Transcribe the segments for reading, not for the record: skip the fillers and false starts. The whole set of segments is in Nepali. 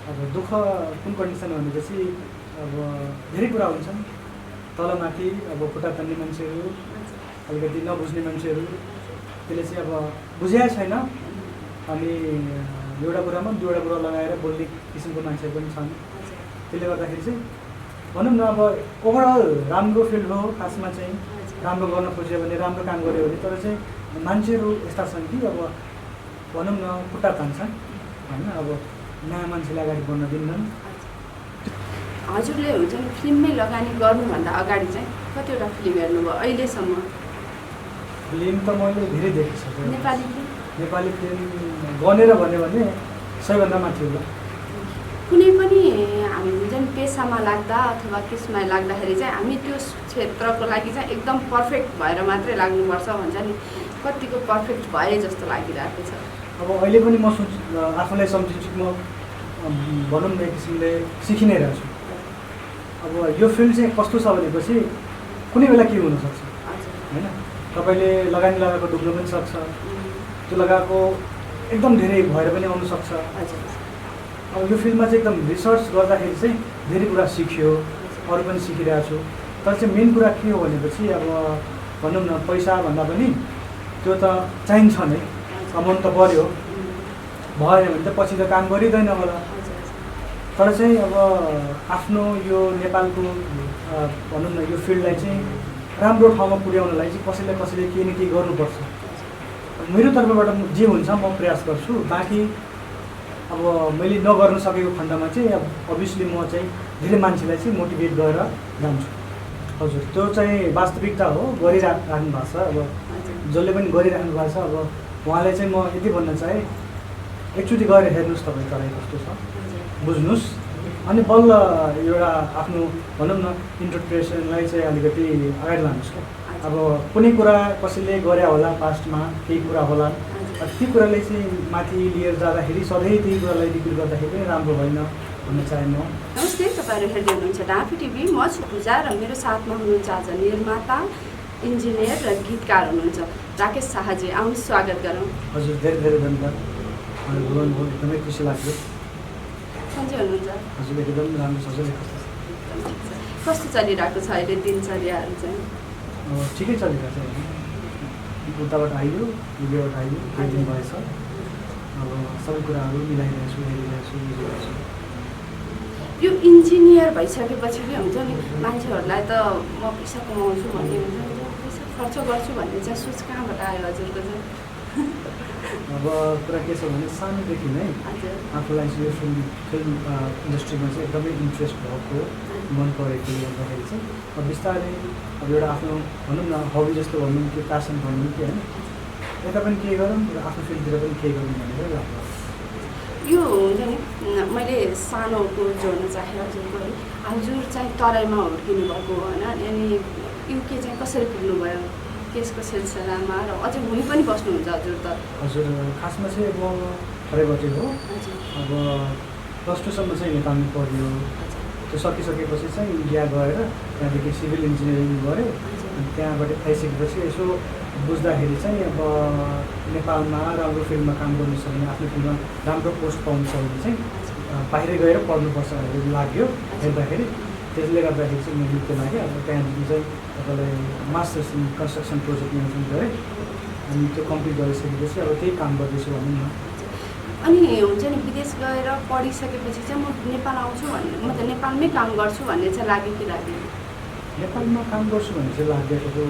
अब दुःख कुन कन्डिसन भनेपछि अब धेरै कुरा हुन्छन् तलमाथि अब खुट्टा तान्ने मान्छेहरू अलिकति नबुझ्ने मान्छेहरू त्यसले चाहिँ अब बुझेकै छैन अनि एउटा कुरामा दुईवटा कुरा लगाएर बोल्ने किसिमको मान्छेहरू पनि छन् त्यसले गर्दाखेरि चाहिँ भनौँ न अब ओभरअल राम्रो फिल्ड हो खासमा चाहिँ राम्रो गर्न खोज्यो भने राम्रो काम गऱ्यो भने तर चाहिँ मान्छेहरू यस्ता छन् कि अब भनौँ न खुट्टा तान्छन् होइन अब नयाँ मान्छेले अगाडि बढ्न दिन्नन्। हजुरले हुन्छ नि फिल्ममै लगानी गर्नुभन्दा अगाडि चाहिँ कतिवटा फिल्म हेर्नुभयो अहिलेसम्म? फिल्म त मैले धेरै देखिसकेँ। नेपाली फिल्म गनेर भन्यो भने 100 भन्दा माथि होला। कुनै पनि हामी हुन्छ नि पेसामा लाग्दा अथवा त्यसमा लाग्दाखेरि चाहिँ हामी त्यो क्षेत्रको लागि चाहिँ एकदम पर्फेक्ट भएर मात्रै लाग्नुपर्छ भन्छ नि, कतिको पर्फेक्ट भए जस्तो लागिरहेको छ? अब अहिले पनि म आफूलाई सम्झिन्छु कि म भनौँ न एक किसिमले सिकि नै रहेछु। अब यो फिल्ड चाहिँ कस्तो छ भनेपछि कुनै बेला के हुनसक्छ होइन, तपाईँले लगानी लगाएको डुब्नु पनि सक्छ, त्यो लगाएको एकदम धेरै भएर पनि आउनुसक्छ। अब यो फिल्डमा चाहिँ एकदम रिसर्च गर्दाखेरि चाहिँ धेरै कुरा सिक्यो, अरू पनि सिकिरहेको छु। तर चाहिँ मेन कुरा के हो भनेपछि अब भनौँ न पैसा भन्दा पनि त्यो त चाहिन्छ नै, कमाउनु त पऱ्यो, भएन भने त पछि त काम गरिँदैन होला। तर चाहिँ अब आफ्नो यो नेपालको भनौँ न यो फिल्डलाई चाहिँ राम्रो ठाउँमा पुर्याउनलाई चाहिँ कसैले केही न केही गर्नुपर्छ। मेरो तर्फबाट जे हुन्छ म प्रयास गर्छु। बाँकी अब मैले नगर्न सकेको खण्डमा चाहिँ अब अभियसली म चाहिँ धेरै मान्छेलाई चाहिँ मोटिभेट गरेर जान्छु। हजुर, त्यो चाहिँ वास्तविकता हो, गरिराख्नु भएको छ। अब जसले पनि गरिराख्नु भएको छ अब उहाँलाई चाहिँ म यति भन्न चाहेँ, एकचोटि गएर हेर्नुहोस्, तपाईँ चलाइ कस्तो छ बुझ्नुहोस्, अनि बल्ल एउटा आफ्नो भनौँ न इन्टरप्रिटेसनलाई चाहिँ अलिकति अगाडि लानुहोस् क्या। अब कुनै कुरा कसैले गरे होला पास्टमा, केही कुरा होला, ती कुरालाई चाहिँ माथि लिएर जाँदाखेरि सधैँ त्यही कुरालाई रिपिट गर्दाखेरि पनि राम्रो भएन भन्न चाहे म। नमस्ते, तपाईँहरू हेर्दै हुनुहुन्छ डाँफे टिभी। म छु पूजा र मेरो साथमा हुनुहुन्छ आज निर्माता, इन्जिनियर र गीतकार हुनुहुन्छ राकेश शाहजी। आउनु स्वागत गरौँ। हजुर, धेरै धेरै धन्यवाद। बोल्नुभयो एकदमै खुसी लाग्यो। सन्चै हुनुहुन्छ? हजुर, एकदम राम्रो छ। कस्तो चलिरहेको छ अहिले दिनचर्याहरू चाहिँ? अब ठिकै चलिरहेको छ, उताबाट आइयो भिडियोबाट आइयो, केही दिन भएछ। अब सबै कुराहरू मिलाइरहेको छु, हेरिरहेको छु। यो इन्जिनियर भइसकेपछि के हुन्छ नि, मान्छेहरूलाई त म पैसा कमाउँछु भन्ने हुन्छ, पैसा खर्च गर्छु भन्ने चाहिँ सोच कहाँबाट आयो हजुरको चाहिँ? अब कुरा के छ भने सानोदेखि नै आफूलाई चाहिँ यो फिल्म इन्डस्ट्रीमा चाहिँ एकदमै इन्ट्रेस्ट भएको, मन परेकोले गर्दाखेरि चाहिँ अब बिस्तारै अब एउटा आफ्नो भनौँ न हबी जस्तो भनौँ कि प्यासन भनौँ कि होइन, यता पनि केही गरौँ र आफ्नो फिल्डतिर पनि केही गरौँ भनेर लाग्छ। यो हुन्छ नि, मैले सानोको जोड्न चाहेँ हजुरको है, हजुर चाहिँ तराईमा हुर्किनु भएको होइन, अनि युके चाहिँ कसरी पुग्नुभयो त्यसको सिलसिलामा, र अझै हुनु पनि बस्नुहुन्छ हजुर त? हजुर, खासमा चाहिँ म तराईबाटै हो। अब +2सम्म चाहिँ नेपालमा पढ्यो, त्यो सकिसकेपछि चाहिँ इन्डिया गएर त्यहाँदेखि सिभिल इन्जिनियरिङ गरेँ। अनि त्यहाँबाट आइसकेपछि यसो बुझ्दाखेरि चाहिँ अब नेपालमा राम्रो फिल्डमा काम गर्नु छ भने, आफ्नो फिल्डमा राम्रो पोस्ट पाउनु छ भने चाहिँ बाहिर गएर पढ्नुपर्छ भनेर लाग्यो हेर्दाखेरि। त्यसले गर्दाखेरि चाहिँ म युके लागेँ। अब त्यहाँदेखि चाहिँ तपाईँलाई masters in construction project management गरेँ, अनि त्यो कम्प्लिट गरिसकेपछि अब त्यही काम गर्दैछु भनौँ न। अनि हुन्छ नि विदेश गएर पढिसकेपछि चाहिँ म नेपाल आउँछु भन्ने, म त नेपालमै काम गर्छु भन्ने चाहिँ लाग्यो कि लाग्यो? नेपालमा काम गर्छु भन्ने चाहिँ लागेको हो,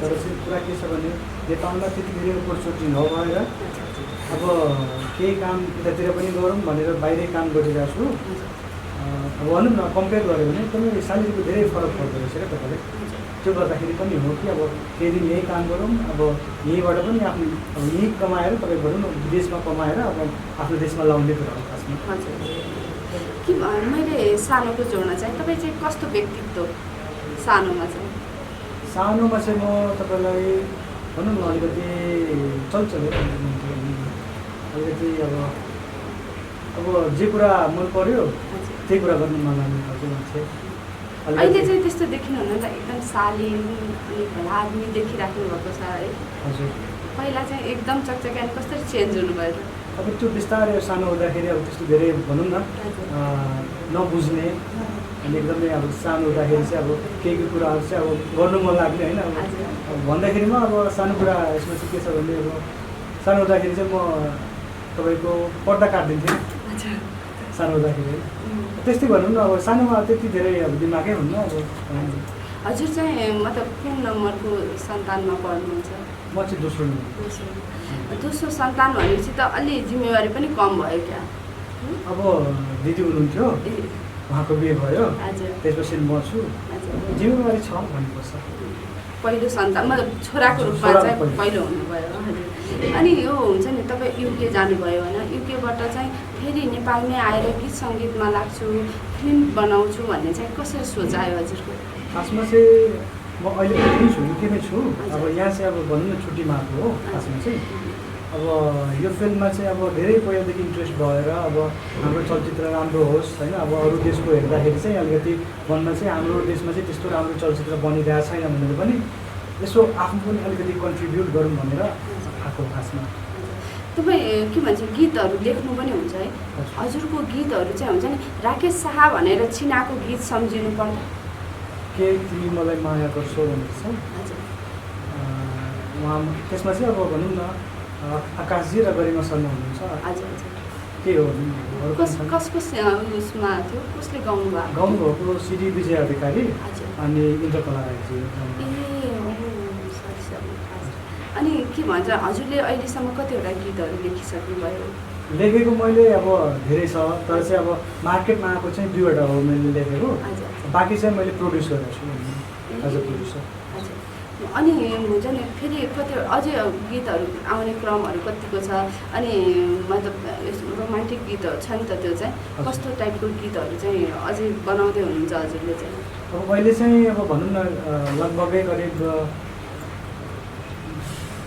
तर चाहिँ कुरा के छ भने नेपालमा त्यति धेरै अपर्च्युनिटी नभएर अब केही काम यतातिर पनि गरौँ भनेर बाहिरै काम गरिरहेको छु। अब भनौँ न कम्पेयर गऱ्यो भने एकदमै स्यालेरीको धेरै फरक पर्दो रहेछ क्या तपाईँले। त्यो गर्दाखेरि पनि हो कि अब केही दिन यही काम गरौँ, अब यहीँबाट पनि आफ्नो अब यहीँ कमाएर तपाईँ भनौँ न विदेशमा कमाएर अब आफ्नो देशमा लाउने कुरा हो खासमा। कि मैले सानोको जोड्न चाहिँ तपाईँ चाहिँ कस्तो व्यक्तित्व सानोमा चाहिँ? सानोमा चाहिँ म तपाईँलाई भनौँ न अलिकति चलचले अलिकति अब जे कुरा मन पर्यो त्यही कुरा गर्नु मन लाग्ने खालको मान्छे। अहिले चाहिँ त्यस्तो देखिनुहुन्न त, एकदम शालीन अनि भला आदमी देखिराख्नु भएको छ है? हजुर, पहिला चाहिँ एकदम चकचके, अनि कसरी चेन्ज हुनुभयो? अब त्यो बिस्तारै सानो हुँदाखेरि अब त्यस्तो धेरै भनौँ न नबुझ्ने अनि एकदमै अब सानो हुँदाखेरि चाहिँ अब केही कुराहरू चाहिँ अब गर्नु मन लाग्ने होइन अब भन्दाखेरिमा अब सानो कुरा यसमा चाहिँ के छ भने अब सानो हुँदाखेरि चाहिँ म तपाईँको पर्दा काटिदिन्थेँ सानो हुँदाखेरि त्यस्तै भनौँ न अब सानोमा त्यति धेरै अब दिमागै हुन्न अब हजुर चाहिँ मतलब कुन नम्बरको सन्तानमा पढ्नुहुन्छ? म चाहिँ दोस्रो सन्तान भनेपछि त अलि जिम्मेवारी पनि कम भयो क्या? अब दिदी हुनुहुन्थ्यो उहाँको बिहे भयो त्यसपछि म छु जिम्मेवारी छ भन्नुपर्छ। पहिलो सन्तान मतलब छोराको रूपमा चाहिँ पहिलो हुनुभयो। हजुर अनि यो हुन्छ नि तपाईँ युके जानुभयो होइन, युकेबाट चाहिँ फेरि नेपालमै आएर गीत सङ्गीतमा लाग्छु फिल्म बनाउँछु भन्ने चाहिँ कसरी सोच आयो हजुरको? खासमा चाहिँ म अहिले यहीँ छु, युकेमै छु। अब यहाँ चाहिँ अब भनौँ न छुट्टीमा आएको हो खासमा चाहिँ। अब यो फिल्ममा चाहिँ अब धेरै पहिलादेखि इन्ट्रेस्ट भएर अब हाम्रो चलचित्र राम्रो होस् होइन, अब अरू देशको हेर्दाखेरि चाहिँ अलिकति भन्न चाहिँ हाम्रो देशमा चाहिँ त्यस्तो राम्रो चलचित्र बनिरहेको छैन भनेर पनि यसो आफू पनि अलिकति कन्ट्रिब्युट गरौँ भनेर आएको खासमा। तपाईँ के भन्छ गीतहरू लेख्नु पनि हुन्छ है? हजुरको गीतहरू चाहिँ हुन्छ नि राकेश शाह भनेर चिनाएको गीत सम्झिनु पर्दा के तिमी मलाई माया गर्छौ भनेर छ उहाँ। त्यसमा चाहिँ अब भनौँ न आकाशजी र गरिमा शर्मा हुनुहुन्छ। के हो कसको उसमा थियो, कसले गाउनुभएको श्री विजय अधिकारी अनि इन्द्रकला राईजी। अनि के भन्छ हजुरले अहिलेसम्म कतिवटा गीतहरू लेखिसक्नुभयो? लेखेको मैले अब धेरै छ, तर चाहिँ अब मार्केटमा आएको चाहिँ 2वटा हो मैले लेखेको, बाँकी चाहिँ मैले प्रड्युस गरेको छु एज अ प्रड्युसर। अनि हुन्छ नि फेरि कति अझै गीतहरू आउने क्रमहरू कतिको छ? अनि मतलब रोमान्टिक गीतहरू छ नि त, त्यो चाहिँ कस्तो टाइपको गीतहरू चाहिँ अझै बनाउँदै हुनुहुन्छ हजुरले चाहिँ? अब अहिले चाहिँ अब भनौँ न लगभगै करिब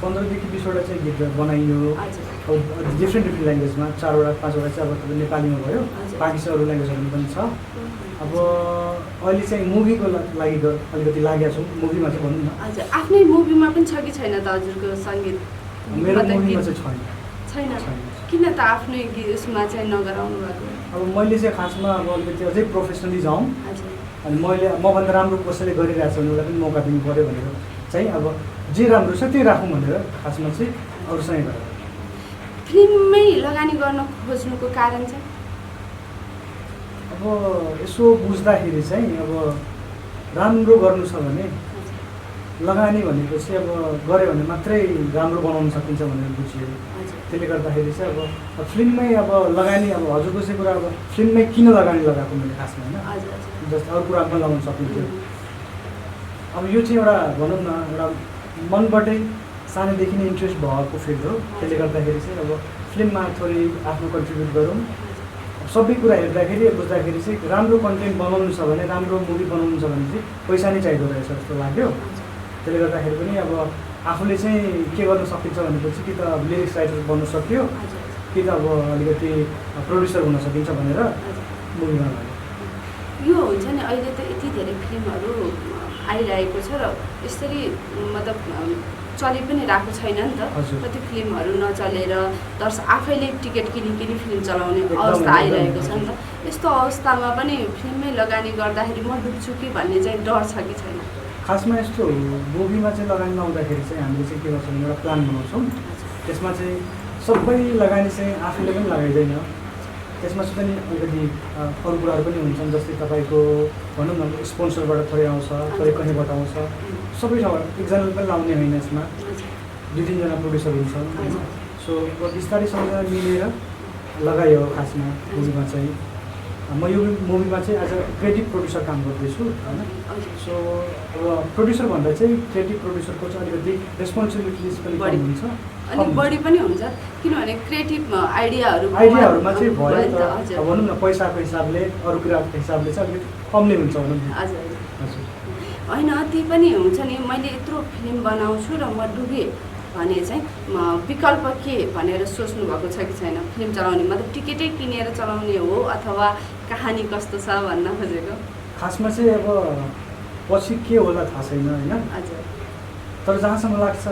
15देखि 20वटा चाहिँ गीत बनाइयो डिफ्रेन्ट ल्याङ्ग्वेजमा, 4वटा 5वटा चाहिँ अब तपाईँ नेपालीमा भयो, बाँकी चाहिँ अरू ल्याङ्ग्वेजहरू पनि छ। अब अहिले चाहिँ मुभीको लागि अलिकति लागेको छु, मुभीमा चाहिँ भनौँ न। हजुर आफ्नै मुभीमा पनि छ कि छैन त हजुरको सङ्गीत? मेरो मुभीमा चाहिँ छैन। किन त आफ्नै उसमा चाहिँ नगराउनु भएको? अब मैले चाहिँ खासमा अब अलिकति अझै प्रोफेसनली जाउँ अनि मैले मभन्दा राम्रो कसैले गरिरहेको छ भने उसलाई पनि मौका दिनु पऱ्यो भनेर चाहिँ अब जे राम्रो छ त्यही राखौँ भनेर खासमा चाहिँ अरूसँगै गरेर फिल्ममै लगानी गर्न खोज्नुको कारण चाहिँ अब यसो बुझ्दाखेरि चाहिँ अब राम्रो गर्नु छ भने लगानी भनेपछि अब गऱ्यो भने मात्रै राम्रो बनाउन सकिन्छ भनेर बुझियो। त्यसले गर्दाखेरि चाहिँ अब फिल्ममै अब लगानी अब हजुरको चाहिँ कुरा अब फिल्ममै किन लगानी लगाएको मैले खासमा होइन, जस्तै अरू कुरामा लगाउन सकिन्थ्यो। अब यो चाहिँ एउटा भनौँ न एउटा मनबाटै सानैदेखि नै इन्ट्रेस्ट भएको फिल्ड हो। त्यसले गर्दाखेरि चाहिँ अब फिल्ममा थोरै आफ्नो कन्ट्रिब्युट गरौँ। सबै कुरा हेर्दाखेरि बुझ्दाखेरि चाहिँ राम्रो कन्टेन्ट बनाउनु छ भने, राम्रो मुभी बनाउनु छ भने चाहिँ पैसा नै चाहिँदो रहेछ जस्तो लाग्यो। त्यसले गर्दाखेरि पनि अब आफूले चाहिँ के गर्न सकिन्छ भनेपछि कि त लिरिक्स राइटर बन्नु सक्यो कि त अब अलिकति प्रड्युसर हुन सकिन्छ भनेर मुभीमा लाग्यो। यो हुन्छ नि अहिले त यति धेरै फिल्महरू आइरहेको छ र यसरी मतलब चलि पनि रहेको छैन नि त। कति फिल्महरू नचलेर दर्शक आफैले टिकट किनी फिल्म चलाउने अवस्था आइरहेको छ नि त। यस्तो अवस्थामा पनि फिल्ममै लगानी गर्दाखेरि म डुब्छु कि भन्ने चाहिँ डर छ कि छैन? खासमा यस्तो मुभीमा चाहिँ लगानी नहुँदाखेरि चाहिँ हामीले चाहिँ के गर्छौँ भने एउटा प्लान बनाउँछौँ। त्यसमा चाहिँ सबै लगानी चाहिँ आफूले पनि लगाइँदैन, त्यसमा चाहिँ पनि अलिकति अरू कुराहरू पनि हुन्छन्। जस्तै तपाईँको भनौँ न स्पोन्सरबाट थोरै आउँछ, थोरै कहीँबाट आउँछ, सबै ठाउँबाट एकजनाले पनि लाउने होइन, यसमा 2-3जना प्रड्युसर हुन्छ। सो बिस्तारै सबैजना मिलेर लगायो खासमा मुभीमा चाहिँ। म यो मुभीमा चाहिँ एज अ क्रिएटिभ प्रड्युसर काम गर्दैछु होइन। सो अब प्रड्युसर भन्दा चाहिँ क्रिएटिभ प्रड्युसरको चाहिँ अलिकति रेस्पोन्सिबिलिटिज पनि कम हुन्छ, अलिक बढी पनि हुन्छ किनभने क्रिएटिभ आइडियाहरूमा चाहिँ भयो त अब भनौँ न पैसाको हिसाबले अरू कुराको हिसाबले चाहिँ अलिकति कम नै हुन्छ भनौँ न। हजुर होइन त्यही पनि हुन्छ नि, मैले यत्रो फिल्म बनाउँछु र म डुबेँ भने चाहिँ विकल्प के भनेर सोच्नु भएको छ कि छैन? फिल्म चलाउने मतलब टिकटै किनेर चलाउने हो अथवा कहानी कस्तो छ भन्न खोजेको? खासमा चाहिँ अब पछि के होला थाहा छैन होइन। तर जहाँसम्म लाग्छ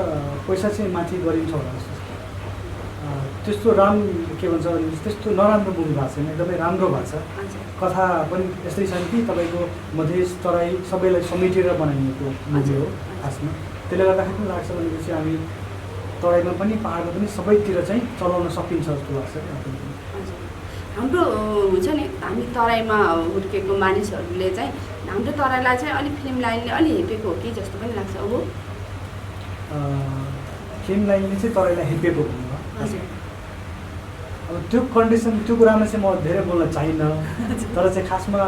पैसा चाहिँ माथि गरिन्छ होला जस्तो छ। त्यस्तो के भन्छ भने त्यस्तो नराम्रो मुभी भएको छैन, एकदमै राम्रो भएको छ। कथा पनि यस्तै छन् कि तपाईँको मधेस तराई सबैलाई समेटेर बनाइएको मुभी हो खासमा। त्यसले गर्दाखेरि पनि लाग्छ भनेपछि हामी तराईमा पनि पाहाडमा पनि सबैतिर चाहिँ चलाउन सकिन्छ जस्तो लाग्छ। हाम्रो हुन्छ नि हामी तराईमा हुर्केको मानिसहरूले चाहिँ हाम्रो तराईलाई चाहिँ अलिक फिल्म लाइनले अलि हेपेको हो कि जस्तो पनि लाग्छ। हो फिल्म लाइनले चाहिँ तराईलाई हेपेको भन्नुभयो। अब त्यो कन्डिसन त्यो कुरामा चाहिँ म धेरै बोल्न चाहिनँ, तर चाहिँ खासमा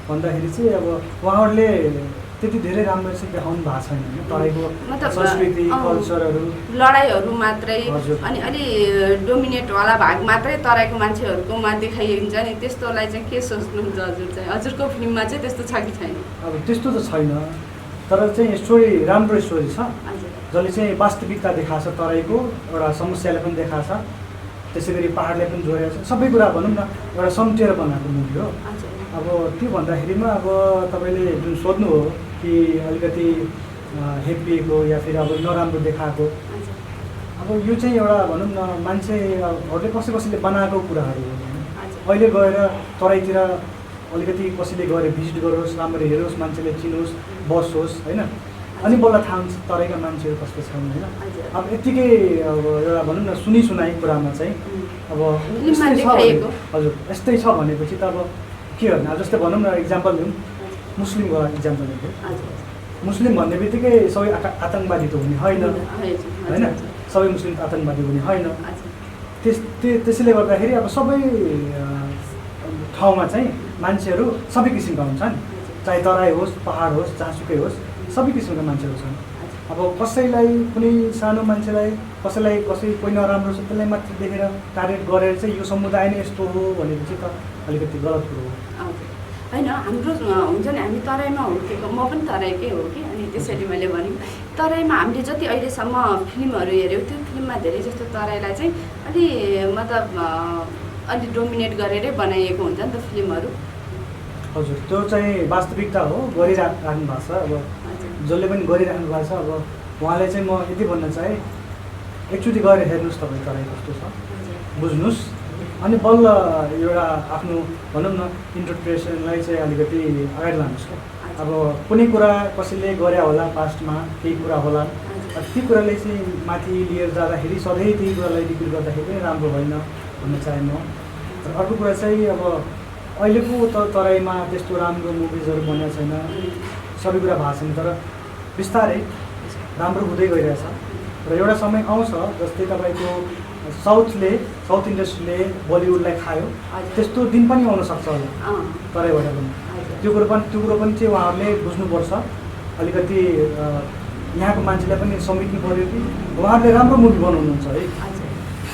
भन्दाखेरि चाहिँ अब उहाँहरूले त्यति धेरै राम्रो चाहिँ देखाउनु भएको छैन होइन तराईको संस्कृति कल्चरहरू, लडाइँहरू मात्रै अनि अलि डोमिनेटवाला भाग मात्रै तराईको मान्छेहरूकोमा देखाइन्छ नि, त्यस्तोलाई चाहिँ के सोच्नुहुन्छ हजुर? चाहिँ हजुरको फिल्ममा चाहिँ त्यस्तो छ कि छैन? अब त्यस्तो त छैन, तर चाहिँ स्टोरी राम्रो स्टोरी छ जसले चाहिँ वास्तविकता देखाएको छ, तराईको एउटा समस्यालाई पनि देखाएको छ, त्यसै गरी पाहाडलाई पनि जोडेको छ, सबै कुरा भनौँ न एउटा समेटेर बनाएको मुभी हो। अब त्यो भन्दाखेरिमा अब तपाईँले जुन सोध्नु हो कि अलिकति हेपिएको या फेरि अब नराम्रो देखाएको, अब यो चाहिँ एउटा भनौँ न मान्छेहरूले कसैले बनाएको कुराहरू हो। अहिले गएर तराईतिर अलिकति कसैले गएर भिजिट गरोस्, राम्ररी हेरोस्, मान्छेले चिनोस्, बसोस् होइन, अनि बल्ल थाहा हुन्छ तराईका मान्छेहरू कस्तो छन् होइन। अब यत्तिकै अब एउटा भनौँ न सुनाइ कुरामा चाहिँ अब यस्तै छ हजुर, यस्तै छ भनेपछि त अब के गर्ने। अब जस्तै भनौँ न इक्जाम्पल लिउँ, मुस्लिमको इक्जाम्पल लिउँ। मुस्लिम भन्ने बित्तिकै सबै आतङ्कवादी त हुने होइन होइन, सबै मुस्लिम आतङ्कवादी हुने होइन। त्यसैले गर्दाखेरि अब सबै ठाउँमा चाहिँ मान्छेहरू सबै किसिमका हुन्छन्, चाहे तराई होस् पहाड होस् जहाँसुकै होस्, सबै किसिमका मान्छेहरू छन्। अब कसैलाई कुनै सानो मान्छेलाई कोही नराम्रो छ त्यसलाई मात्र देखेर टार्गेट गरेर चाहिँ यो समुदाय नै यस्तो हो भनेपछि त अलिकति गलत कुरो हो होइन। हाम्रो हुन्छ नि हामी तराईमा हुर्केको, म पनि तराईकै हो कि, अनि त्यसरी मैले भने तराईमा हामीले जति अहिलेसम्म फिल्महरू हेऱ्यौँ त्यो फिल्ममा धेरै जस्तो तराईलाई चाहिँ अलि मतलब अलि डोमिनेट गरेरै बनाइएको हुन्छ नि त फिल्महरू। हजुर, त्यो चाहिँ वास्तविकता हो, गरिराख्नु भएको छ। अब जसले पनि गरिराख्नु भएको छ, अब उहाँलाई चाहिँ म यति भन्न चाहेँ एकचोटि गएर हेर्नुहोस् तपाईँ तराई कस्तो छ, बुझ्नुहोस्, अनि बल्ल एउटा आफ्नो भनौँ न इन्टरप्रिटेसनलाई चाहिँ अलिकति अगाडि लानुहोस् क्या। अब कुनै कुरा कसैले गरे होला पास्टमा, केही कुरा होला, ती कुराले चाहिँ माथि लिएर जाँदाखेरि सधैँ त्यही कुरालाई रिपिट गर्दाखेरि पनि राम्रो होइन भन्न चाहे म। अर्को कुरा चाहिँ अब अहिलेको तराईमा त्यस्तो राम्रो मुभिजहरू बनेको छैन, सबै कुरा भएको छैन, तर बिस्तारै राम्रो हुँदै गइरहेछ। र एउटा समय आउँछ जस्तै तपाईँको साउथ इन्डस्ट्रीले बलिउडलाई खायो, त्यस्तो दिन पनि आउनसक्छ होला तराईबाट पनि। त्यो कुरो पनि चाहिँ उहाँहरूले बुझ्नुपर्छ, अलिकति यहाँको मान्छेलाई पनि समेट्नु पऱ्यो कि उहाँहरूले राम्रो मुभी बनाउनुहुन्छ है,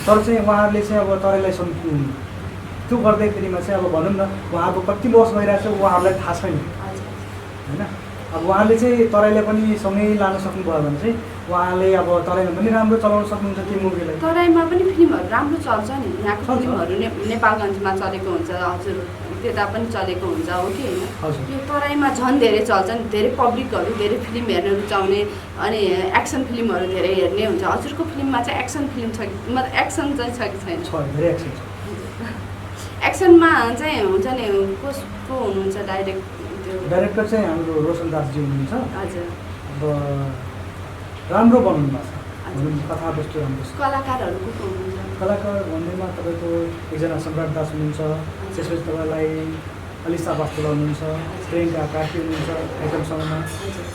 तर चाहिँ उहाँहरूले चाहिँ अब तराईलाई समेट्नु त्यो गर्दैखेरिमा चाहिँ अब भनौँ न उहाँको कति लस भइरहेको छ उहाँहरूलाई थाहा छैन होइन। अब उहाँले चाहिँ तराईलाई पनि सँगै लान सक्नुभयो भने चाहिँ उहाँले अब तराईमा पनि राम्रो चलाउन सक्नुहुन्छ त्यो मुभीलाई। तराईमा पनि फिल्महरू राम्रो चल्छ नि, यहाँको फिल्महरू नेपालगञ्जमा चलेको हुन्छ, हजुर त्यता पनि चलेको हुन्छ हो कि होइन। यो तराईमा झन् धेरै चल्छ नि, धेरै पब्लिकहरू धेरै फिल्म हेर्न रुचाउने अनि एक्सन फिल्महरू धेरै हेर्ने हुन्छ। हजुरको फिल्ममा चाहिँ एक्सन फिल्म छ कि मतलब एक्सन चाहिँ छ कि छैन? छ, धेरै एक्सन छ। एक्सनमा चाहिँ हुन्छ नि कसको हुनुहुन्छ डाइरेक्टर चाहिँ हाम्रो रोशन दासजी हुनुहुन्छ। हजुर, अब राम्रो बनाउनु भएको छ, कथावस्तु राम्रो छ। कलाकारहरू को हुनुहुन्छ? कलाकार भन्दैमा तपाईँको एकजना सम्राट दास हुनुहुन्छ, त्यसपछि तपाईँलाई अलिसा वास्तुला हुनुहुन्छ, प्रियङ्का कार्की हुनुहुन्छ आइटम सङ्गमा,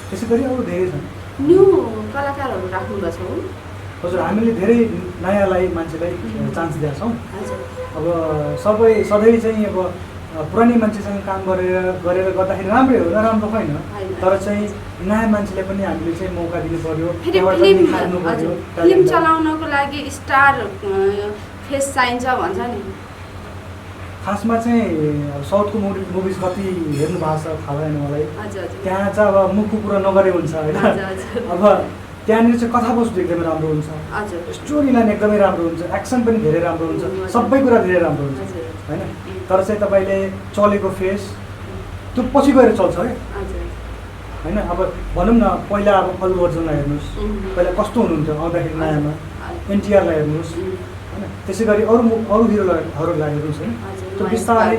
त्यसै गरी अरू धेरै छन्। न्यू कलाकारहरू राख्नुभएको छ हो? हजुर, हामीले धेरै नयाँलाई मान्छेलाई चान्स दिएका छौँ। अब सधैँ चाहिँ अब पुरानै मान्छेसँग काम गरेर गर्दाखेरि राम्रै हो, नराम्रो होइन, तर चाहिँ नयाँ मान्छेलाई पनि हामीले चाहिँ मौका दिनु पऱ्यो। फिल्म चलाउनको लागि स्टार फेस चाहिन्छ भन्छ नि। खासमा चाहिँ साउथको मुभिज कति हेर्नु भएको छ थाहा भएन मलाई, त्यहाँ चाहिँ अब मुखको कुरा नगरे हुन्छ होइन। अब त्यहाँनिर चाहिँ कथावस्तु एकदमै राम्रो हुन्छ, स्टोरी लाइन एकदमै राम्रो हुन्छ, एक्सन पनि धेरै राम्रो हुन्छ, सबै कुरा धेरै राम्रो हुन्छ होइन। तर चाहिँ तपाईँले चलेको फेस त्यो पछि गएर चल्छ है होइन। अब भनौँ न पहिला अब अल्लु अर्जुनलाई हेर्नुहोस्, पहिला कस्तो हुनुहुन्थ्यो आउँदाखेरि नयाँमा, एनटिआरलाई हेर्नुहोस्, होइन। त्यसै गरी अरू हिरोहरू लागेको छ होइन। त्यो बिस्तारै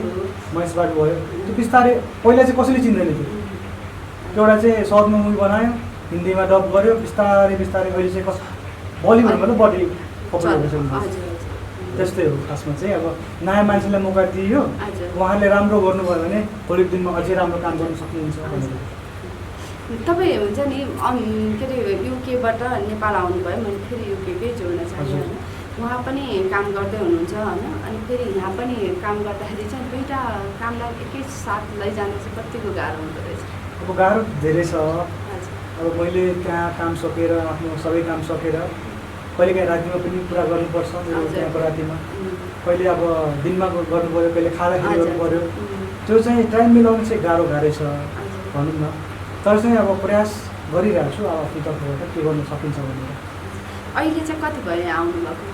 महेश बाबु भयो, त्यो बिस्तारै पहिला चाहिँ कसैले चिन्दैन थियो। एउटा चाहिँ साउथमा मुभी बनायो, हिन्दीमा डब गर्यो, बिस्तारै बिस्तारै अहिले चाहिँ बलिउडमा त बढी पपुलर भइसक्यो। त्यस्तै हो खासमा चाहिँ। अब नयाँ मान्छेलाई मौका दियो, उहाँले राम्रो गर्नुभयो भने भोलिको दिनमा अझै राम्रो काम गर्न सक्नुहुन्छ भनेर। तपाईँ हुन्छ नि के अरे युकेबाट नेपाल आउनुभयो, मैले फेरि युकेकै जोड्न चाहेँ होइन। उहाँ पनि काम गर्दै हुनुहुन्छ होइन, अनि फेरि यहाँ पनि काम गर्दाखेरि चाहिँ दुईवटा कामलाई एकैसाथ लैजानु चाहिँ कतिको गाह्रो हुँदो रहेछ? अब गाह्रो धेरै छ। अब मैले त्यहाँ काम सकेर आफ्नो सबै काम सकेर कहिलेकाहीँ रातिमा पनि पुरा गर्नुपर्छ मेरो त्यहाँको रातिमा, कहिले अब दिनमा गर्नु पऱ्यो, कहिले खाँदाखेरि गर्नु पऱ्यो। त्यो चाहिँ टाइम मिलाउनु चाहिँ गाह्रै छ भनौँ न। तर चाहिँ अब प्रयास गरिरहेको छु अब आफ्नो तर्फबाट के गर्न सकिन्छ भनेर। अहिले चाहिँ कति भयो यहाँ आउनुभएको?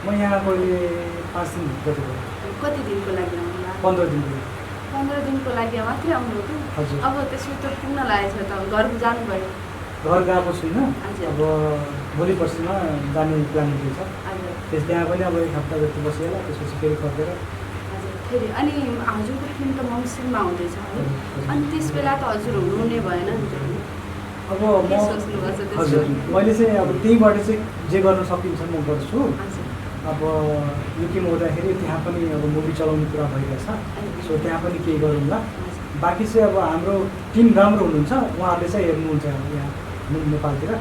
म यहाँ कहिले 5 दिन जति भयो। कति दिनको लागि आउनुभयो? 15 दिनको। 15 दिनको लागि मात्रै आउनुभएको? हजुर। अब त्यसो त पुग्न लागेको छ त, घर जानुभयो? घर गएको छुइनँ, अब भोलि पर्सिमा जाने प्लान हुँदैछ। त्यहाँ पनि अब 1 हप्ता जति बसिएला, त्यसपछि फेरि फर्केर फेरि। अनि हजुरको फिल्म त मङ्सिरमा आउँदैछ है, अनि त्यस बेला त हजुर हुनु भएन नि त? अब हजुर मैले चाहिँ अब त्यहीँबाट चाहिँ जे गर्न सकिन्छ म गर्छु। अब युकेमा हुँदाखेरि त्यहाँ पनि अब मुभी चलाउने कुरा भइरहेछ, सो त्यहाँ पनि केही गरौँला। बाँकी चाहिँ अब हाम्रो टिम राम्रो हुनुहुन्छ, उहाँहरूले चाहिँ हेर्नुहुन्छ यहाँ नेपालतिर।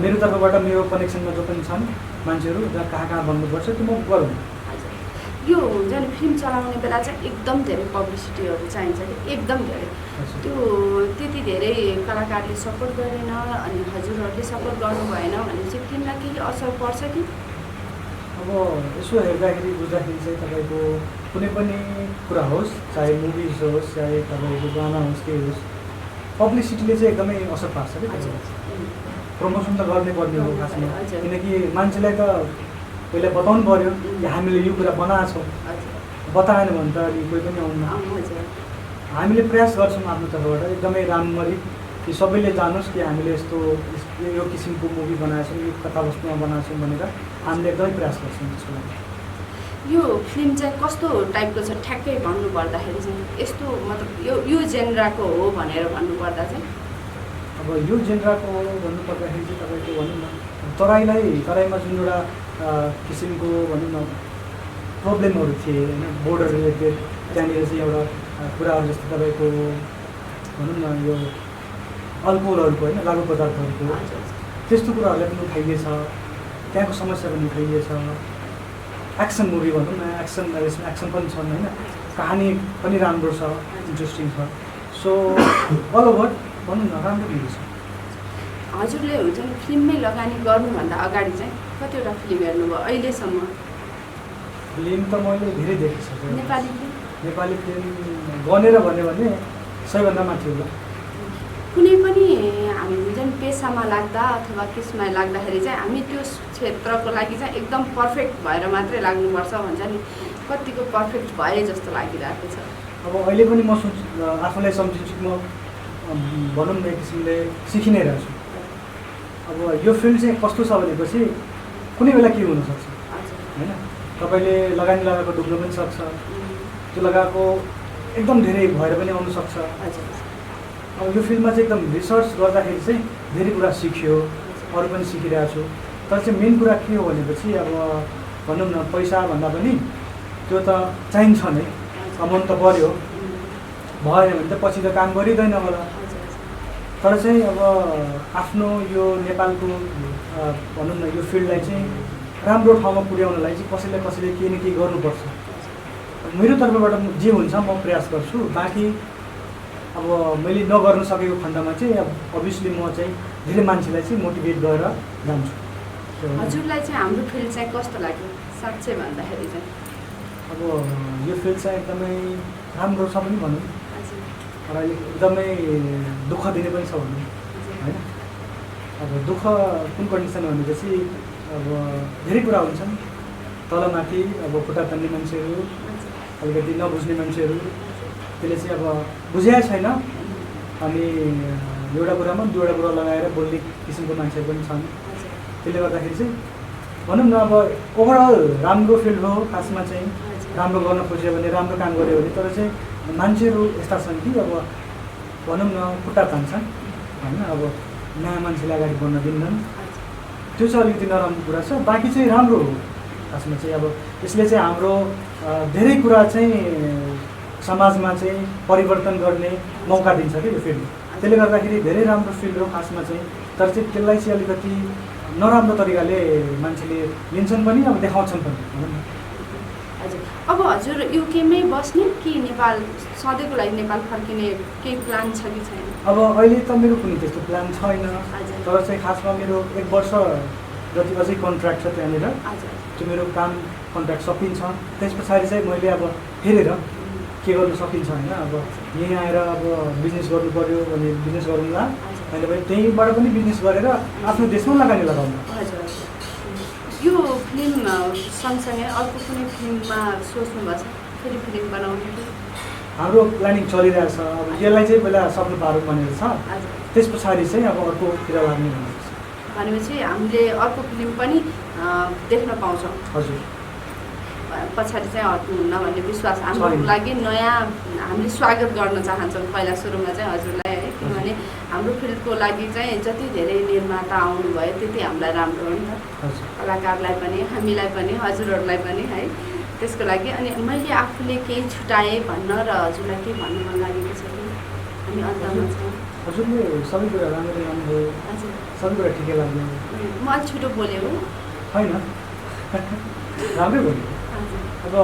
मेरो तर्फबाट मेरो कनेक्सनमा जो पनि छन् मान्छेहरू जहाँ कहाँ भन्नुपर्छ त्यो म गरौँ। यो हुन्छ नि फिल्म चलाउने बेला चाहिँ एकदम धेरै पब्लिसिटीहरू चाहिन्छ कि, एकदम धेरै। त्यो त्यति धेरै कलाकारले सपोर्ट गरेन, अनि हजुरहरूले सपोर्ट गर्नु भएन भने चाहिँ फिल्मलाई केही असर पर्छ कि? अब यसो हेर्दाखेरि बुझ्दाखेरि चाहिँ तपाईँको कुनै पनि कुरा होस्, चाहे मुभिज होस्, चाहे तपाईँको गाना होस्, केही होस्, पब्लिसिटीले चाहिँ एकदमै असर पार्छ कि। प्रमोसन त गर्नै पर्ने हो खासमा, किनकि मान्छेलाई त पहिला बताउनु पऱ्यो कि हामीले यो कुरा बनाएको छौँ, बताएन भने त अलि कोही पनि आउनु। हामीले प्रयास गर्छौँ आफ्नो तर्फबाट एकदमै राम्ररी कि सबैले जानोस् कि हामीले यस्तो यो किसिमको मुभी बनाएको छौँ, यो कथावस्तुमा बनाएको छौँ भनेर हामीले एकदमै प्रयास गर्छौँ त्यसको लागि। यो फिल्म चाहिँ कस्तो टाइपको छ ठ्याक्कै भन्नुपर्दाखेरि चाहिँ? यस्तो मतलब यो जेनराको हो भनेर भन्नुपर्दा चाहिँ? अब यो जेनराको भन्नुपर्दाखेरि चाहिँ तपाईँको भनौँ न तराईमा जुन एउटा किसिमको भनौँ न प्रब्लमहरू थिए होइन, बोर्डर रिलेटेड, त्यहाँनिर चाहिँ एउटा कुराहरू जस्तो तपाईँको भनौँ न यो अल्कोहलहरूको होइन, लागु पदार्थहरूको त्यस्तो कुराहरूलाई पनि उठाइएछ, त्यहाँको समस्या पनि उठाइएछ। एक्सन मुभी भनौँ न, एक्सन पनि छन् होइन, कहानी पनि राम्रो छ, इन्ट्रेस्टिङ छ। सो अल ओभर भनौँ न राम्रो मुभी छ। हजुरले हुन्छ नि फिल्ममै लगानी गर्नुभन्दा अगाडि चाहिँ कतिवटा फिल्म हेर्नुभयो अहिलेसम्म? फिल्म त मैले धेरै देखिसकेँ। नेपाली फिल्म गनेर भन्यो भने सबैभन्दा माथि होला। कुनै पनि हामी हुन्छ नि पेसामा लाग्दा अथवा त्यसमा लाग्दाखेरि चाहिँ हामी त्यो क्षेत्रको लागि चाहिँ एकदम पर्फेक्ट भएर मात्रै लाग्नुपर्छ भन्छ नि, कतिको पर्फेक्ट भए जस्तो लागिरहेको छ? अब अहिले पनि म आफूलाई सम्झिन्छु म भनौँ न एक किसिमले सिकि नै रहेछु। अब यो फिल्ड चाहिँ कस्तो छ भनेपछि कुनै बेला के हुनसक्छ होइन, तपाईँले लगानी लगाएको डुब्न पनि सक्छ, त्यो लगाएको एकदम धेरै भएर पनि आउनुसक्छ। अब यो फिल्डमा चाहिँ एकदम रिसर्च गर्दाखेरि चाहिँ धेरै कुरा सिक्यो, अरू पनि सिकिरहेको छु। तर चाहिँ मेन कुरा के हो भनेपछि अब भनौँ न पैसा भन्दा पनि त्यो त चाहिन्छ नै, कमाउनु त पऱ्यो, भएन भने त पछि त काम गरिँदैन होला। तर चाहिँ अब आफ्नो यो नेपालको भनौँ न यो फिल्डलाई चाहिँ राम्रो ठाउँमा पुर्याउनलाई चाहिँ कसैले केही न केही गर्नुपर्छ। मेरो तर्फबाट जे हुन्छ म प्रयास गर्छु। बाँकी अब मैले नगर्न सकेको खण्डमा चाहिँ अब अभियसली म चाहिँ धेरै मान्छेलाई चाहिँ मोटिभेट गरेर जान्छु। हजुरलाई चाहिँ हाम्रो फिल्ड चाहिँ कस्तो लाग्यो साँच्चै भन्दाखेरि चाहिँ? अब यो फिल्ड चाहिँ एकदमै राम्रो छ पनि भनौँ, र एकदमै दुःख दिने पनि छ भनौँ होइन। अब दुःख कुन कन्डिसन भनेपछि अब धेरै कुरा हुन्छन्, तलमाथि अब खुट्टा तान्ने मान्छेहरू, अलिकति नबुझ्ने मान्छेहरू, त्यसले चाहिँ अब बुझाएको छैन, अनि एउटा कुरामा दुईवटा कुरा लगाएर बोल्ने किसिमको मान्छेहरू पनि छन्। त्यसले गर्दाखेरि चाहिँ भनौँ न अब ओभरअल राम्रो फिल्ड हो खासमा चाहिँ, राम्रो गर्न खोज्यो भने, राम्रो काम गऱ्यो भने। तर चाहिँ मान्छेहरू यस्ता छन् कि अब भनौँ न खुट्टा तान्छन् होइन, अब नयाँ मान्छेले अगाडि बढ्न दिन्नन्, त्यो चाहिँ अलिकति नराम्रो कुरा छ। बाँकी चाहिँ राम्रो हो खासमा चाहिँ। अब यसले चाहिँ हाम्रो धेरै कुरा चाहिँ समाजमा चाहिँ परिवर्तन गर्ने मौका दिन्छ कि यो फिल्ड, त्यसले गर्दाखेरि धेरै राम्रो फिल्ड हो खासमा चाहिँ। तर चाहिँ त्यसलाई चाहिँ अलिकति नराम्रो तरिकाले मान्छेले लिन्छन् पनि, अब देखाउँछन् पनि भनौँ न। हजुर, अब हजुर युकेमै बस्ने कि नेपाल सधैँको लागि नेपाल फर्किने केही प्लान छ कि छैन? अब अहिले त मेरो कुनै त्यस्तो प्लान छैन, हजुर। तर चाहिँ खासमा मेरो 1 वर्ष जति अझै कन्ट्र्याक्ट छ त्यहाँनिर। हजुर। त्यो मेरो काम कन्ट्र्याक्ट सकिन्छ, त्यस पछाडि चाहिँ मैले अब हेरेर के गर्नु सकिन्छ होइन। अब यहीँ आएर अब बिजनेस गर्नु पऱ्यो भने बिजनेस गरौँला, अहिले पनि त्यहीँबाट पनि बिजनेस गरेर आफ्नो देशमा लगानी लगाउनु। हजुर, यो फिल्म सँगसँगै अर्को कुनै फिल्ममा सोच्नुभएको छ फेरि फिल्म बनाउने कि? हाम्रो प्लानिङ चलिरहेछ। अब यसलाई चाहिँ पहिला सक्नु पारौँ भनेर छ, हजुर। त्यस पछाडि चाहिँ अब अर्कोतिर लाग्ने भनेर छ। भनेपछि हामीले अर्को फिल्म पनि देख्न पाउँछौँ। हजुर, पछाडि चाहिँ हट्नुहुन्न भन्ने विश्वास हाम्रो लागि नयाँ हामीले स्वागत गर्न चाहन्छौँ पहिला सुरुमा चाहिँ हजुरलाई है, किनभने हाम्रो फिल्डको लागि चाहिँ जति धेरै निर्माता आउनुभयो त्यति हामीलाई राम्रो हो नि त, कलाकारलाई पनि हामीलाई पनि हजुरहरूलाई पनि है, त्यसको लागि। अनि मैले आफूले केही छुट्याएँ भन्न र हजुरलाई केही भन्नु मन लागेको छ कि हामी अन्तमा छौँ? हजुरले सबै कुरा राम्ररी गर्नुभयो, हजुर, सबै कुरा ठिकै लाग्यो। म अलिक छिटो बोलेँ हो? होइन, राम्रै बोल्यो। अब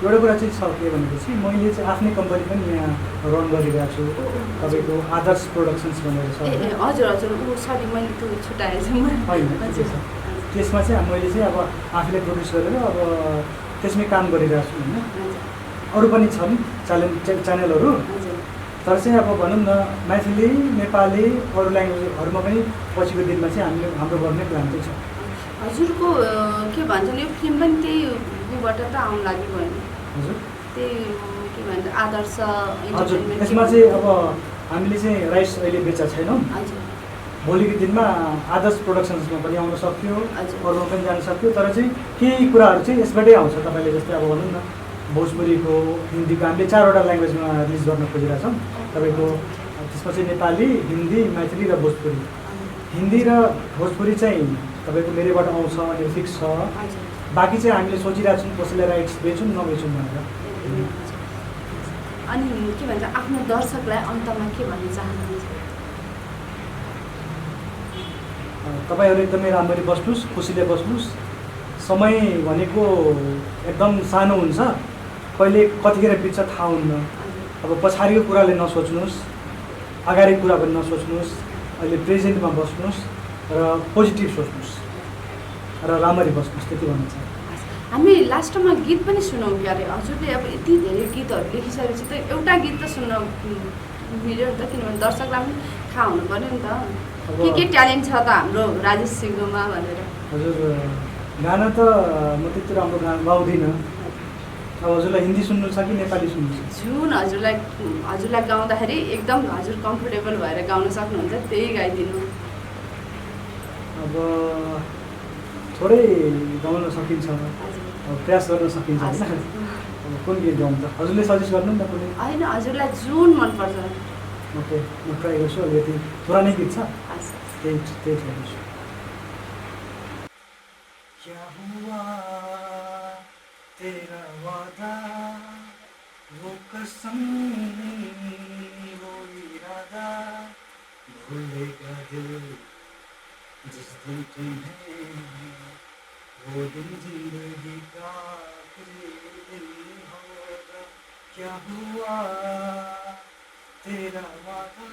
एउटा कुरा चाहिँ छ के भनेपछि मैले चाहिँ आफ्नै कम्पनी पनि यहाँ रन गरिरहेको छु, तपाईँको आदर्श प्रोडक्सन्स भनेर छ। हजुर हजुर, सरी मैले त्यो छुट्याएछु। होइन, त्यसमा चाहिँ मैले चाहिँ अब आफूले प्रड्युस गरेर अब त्यसमै काम गरिरहेको छु होइन। अरू पनि छन् च्यानलहरू, तर चाहिँ अब भनौँ न मैथिली, नेपाली, अरू ल्याङ्ग्वेजहरूमा पनि पछिको दिनमा चाहिँ हाम्रो गर्ने प्लान चाहिँ छ। हजुरको के भन्छन् यो फिल्म पनि त्यही उबाट त आउनु लागि भयो नि? हजुर, त्यही के भन्छ आदर्श हजुर। यसमा चाहिँ अब हामीले चाहिँ राइट्स अहिले बेचा छैनौँ। हजुर, भोलिको दिनमा आदर्श प्रोडक्सन्समा पनि आउन सक्यो, हजुर। अरूमा पनि जान सक्यो। तर चाहिँ केही कुराहरू चाहिँ यसबाटै आउँछ। तपाईँले जस्तै अब भनौँ न भोजपुरीको, हिन्दीको हामीले 4वटा ल्याङ्ग्वेजमा रिलिज गर्न खोजिरहेछौँ तपाईँको। त्यसमा चाहिँ नेपाली, हिन्दी, मैथिली र भोजपुरी। हिन्दी र भोजपुरी चाहिँ तपाईँको मेरैबाट आउँछ अनि फिक्स छ। बाँकी चाहिँ हामीले सोचिरहेको छौँ कसैलाई राइट्स बेचौँ नबेचौँ भनेर। अनि के भन्छ आफ्नो दर्शकलाई अन्तमा के भन्न चाहनुहुन्छ? तपाईँहरू एकदमै राम्ररी बस्नुहोस्, खुसीले बस्नुहोस्। समय भनेको एकदम सानो हुन्छ, कहिले कतिखेर बित्छ थाहा हुन्न। अब पछाडिको कुराले नसोच्नुहोस्, अगाडिको कुरा पनि नसोच्नुहोस्। अहिले प्रेजेन्टमा बस्नुहोस् र पोजिटिभ सोच्नुहोस् र राम्ररी बस्नुहोस्, त्यति भन्न चाहन्छु। हामी लास्टमा गीत पनि सुनौँ कि? अरे हजुरले अब यति धेरै गीतहरू लेखिसकेपछि त एउटा गीत त सुन्न मिल्यो नि त, किनभने दर्शकलाई पनि थाहा हुनु पऱ्यो नि त के ट्यालेन्ट छ त हाम्रो राजेश सिंहमा भनेर। हजुर, गाना त म त्यति राम्रो गाउँदिनँ। अब हजुरलाई हिन्दी सुन्नु छ कि नेपाली सुन्नु छ? जुन हजुरलाई गाउँदाखेरि एकदम हजुर कम्फोर्टेबल भएर गाउन सक्नुहुन्छ त्यही गाइदिनु। अब थोरै गाउन सकिन्छ, प्रयास गर्न सकिन्छ होइन। अब कुन गीत गाउँ त हजुरले सजेस्ट गर्नु नि त कुनै? होइन, हजुरलाई जुन मनपर्छ। ओके, म ट्राई गर्छु। अलिकति पुरानै गीत छ, त्यही ट्राई गर्छु। क्या हुआ तेरा वादा, वो कसम, वो इरादा, भूलेगा दिल जिस दिन तुम्हें, वो दिन जिंदगी का आखिरी दिन होगा। क्या हुआ तेरा वादा।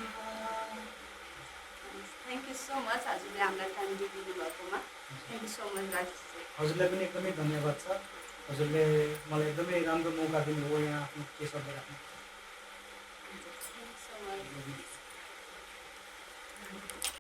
थ्याङ्क यू सो मच हजुरले हामीलाई टाइम दिइदिनु भएकोमा। Thank you so much Rajesh. हजुरलाई पनि एकदमै धन्यवाद छ। हजुरले मलाई एकदमै राम्रो मौका दिनुभयो यहाँ आफ्नो केसहरू राख्नु। Thank you so much.